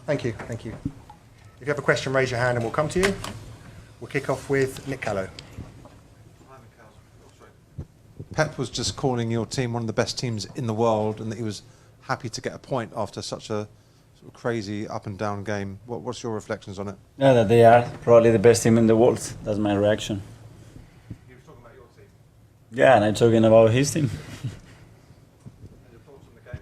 Thank you, thank you. If you have a question, raise your hand and we'll come to you. We'll kick off with Nick Callow. Pep was just calling your team one of the best teams in the world, and that he was happy to get a point after such a sort of crazy up and down game. What's your reflections on it? Yeah, that they are probably the best team in the world. That's my reaction. You were talking about your team. Yeah, and I'm talking about his team. And your thoughts on the game?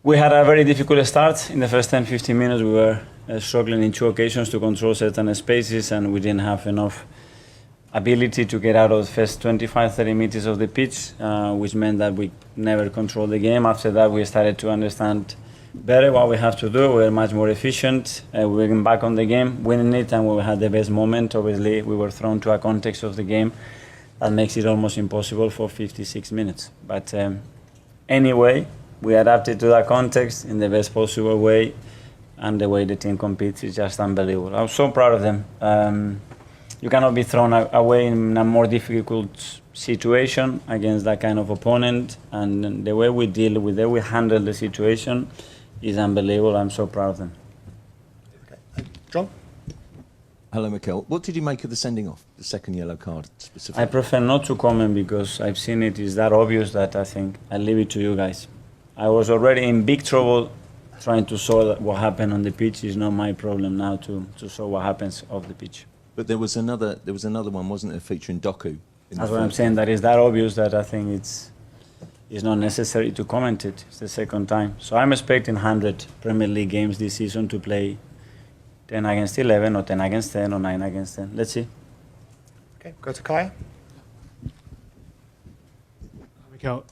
We had a very difficult start. In the first 10-15 minutes, we were struggling in two occasions to control certain spaces, and we didn't have enough ability to get out of the first 25-30 meters of the pitch, which meant that we never controlled the game. After that, we started to understand better what we have to do. We were much more efficient. We were getting back on the game, winning it, and when we had the best moment, obviously, we were thrown to a context of the game that makes it almost impossible for 56 minutes. But anyway, we adapted to that context in the best possible way, and the way the team competes is just unbelievable. I'm so proud of them. You cannot be thrown away in a more difficult situation against that kind of opponent, and the way we deal with it, we handle the situation is unbelievable. I'm so proud of them. Okay. John? Hello, Mikel. What did you make of the sending off, the second yellow card specifically? I prefer not to comment because I've seen it is that obvious that I think I'll leave it to you guys. I was already in big trouble trying to solve what happened on the pitch. It's not my problem now to solve what happens off the pitch. But there was another one, wasn't there, featuring Doku? That's what I'm saying. That is that obvious that I think it's not necessary to comment it. It's the second time. So I'm expecting 100 Premier League games this season to play 10 against 11 or 10 against 10 or 9 against 10. Let's see. Okay, go to Kai. Mikel,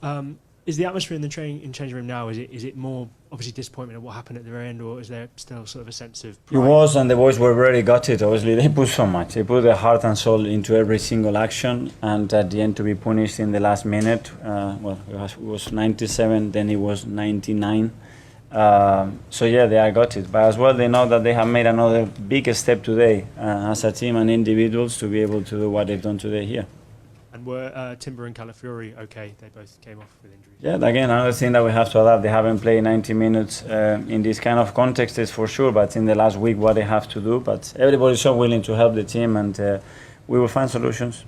is the atmosphere in the changing room now, is it more obviously disappointment at what happened at the very end, or is there still sort of a sense of pride? It was, and the boys were very gutted. Obviously, they put so much. They put their heart and soul into every single action, and at the end to be punished in the last minute, well, it was 97, then it was 99. So yeah, they are gutted. But as well, they know that they have made another big step today as a team and individuals to be able to do what they've done today here. And were Timber and Calafiori okay? They both came off with injuries. Yeah, again, another thing that we have to adapt. They haven't played 90 minutes in this kind of context, is for sure, but in the last week, what they have to do. But everybody's so willing to help the team, and we will find solutions.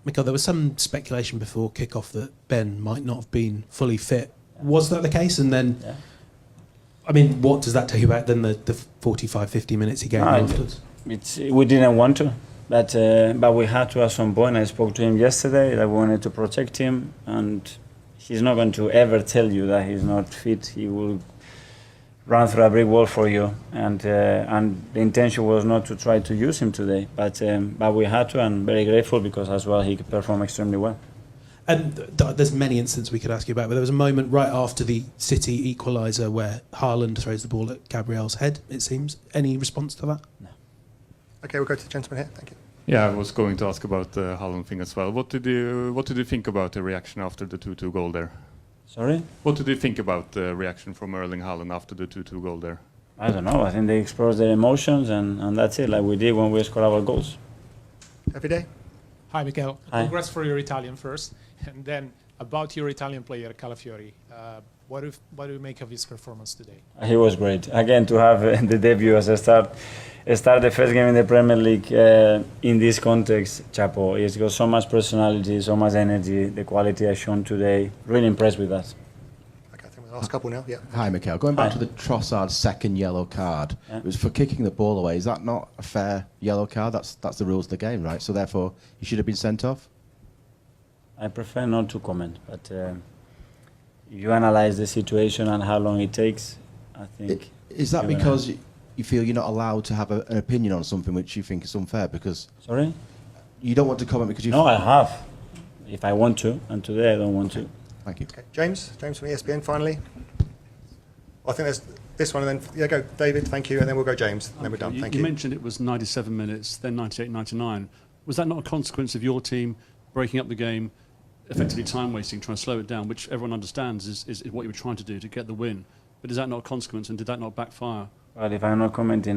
Mikel, there was some speculation before kick-off that Ben might not have been fully fit. Was that the case? And then, I mean, what does that tell you about then the 45, 50 minutes he gave afterwards? We didn't want to. But we had to at some point. I spoke to him yesterday that we wanted to protect him, and he's not going to ever tell you that he's not fit. He will run through a brick wall for you, and the intention was not to try to use him today, but we had to, and very grateful because as well he performed extremely well. And there's many incidents we could ask you about, but there was a moment right after the City equaliser where Haaland throws the ball at Gabriel's head, it seems. Any response to that? No. Okay, we'll go to the gentleman here. Thank you. Yeah, I was going to ask about the Haaland thing as well. What did you think about the reaction after the 2-2 goal there? Sorry? What did you think about the reaction from Erling Haaland after the 2-2 goal there? I don't know. I think they expressed their emotions, and that's it, like we did when we scored our goals. Every day. Hi, Mikel. Hi. Congrats for your Italian first. And then about your Italian player, Calafiori. What do you make of his performance today? He was great. Again, to have the debut as a start the first game in the Premier League in this context, Chapo. He's got so much personality, so much energy, the quality has shown today. Really impressed with that. Okay, I think we're the last couple now. Yeah. Hi, Mikel. Going back Hi. to the Trossard second yellow card, Yeah. it was for kicking the ball away. Is that not a fair yellow card? That's the rules of the game, right? So therefore, he should have been sent off? I prefer not to comment, but you analyze the situation and how long it takes, I think. Is that because you feel you're not allowed to have an opinion on something which you think is unfair? Because Sorry? you don't want to comment because you... No, I have, if I want to, and today I don't want to. Thank you. Okay, James from ESPN finally. I think there's this one, and then yeah, go David. Thank you, and then we'll go James. And then we're done. Thank you. You mentioned it was 97 minutes, then 98, 99. Was that not a consequence of your team breaking up the game, effectively time wasting, trying to slow it down, which everyone understands is what you were trying to do to get the win? But is that not a consequence, and did that not backfire? Well, if I'm not commenting